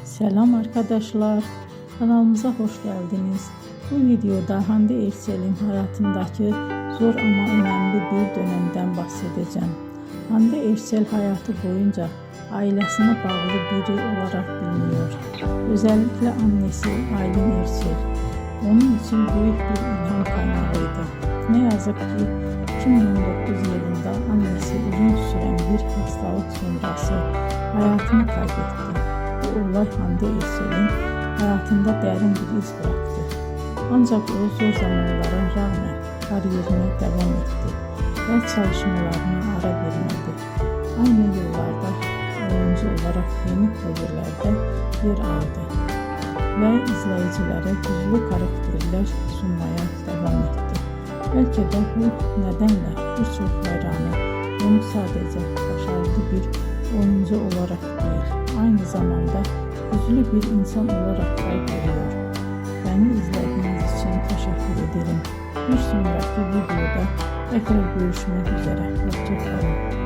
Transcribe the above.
Selam arkadaşlar, kanalımıza hoş geldiniz. Bu videoda Hande Erçel'in hayatındaki zor ama önemli bir dönemden bahsedeceğim. Hande Erçel hayatı boyunca ailesine bağlı biri olarak biliniyor. Özellikle annesi Aylin Erçel onun için büyük bir ilham kaynağıydı. Ne yazık ki 2019 yılında annesi uzun süren bir hastalık sonrası hayatını kaybetti. Bu olay Hande Erçel'in hayatında derin bir iz bıraktı. Ancak o zor zamanlara rağmen kariyerine devam etti ve çalışmalarına ara vermedi. Aynı yıllarda oyuncu olarak yeni projelerde yer aldı ve izleyicilere güçlü karakterler sunmaya devam etti. Belki de bu nedenle birçok hayranı onu sadece başarılı bir oyuncu olarak değil, aynı zamanda güçlü bir insan olarak da görüyor. Beni izlediğiniz için teşekkür ederim. Bir sonraki videoda tekrar görüşmek üzere. Hoşça kalın.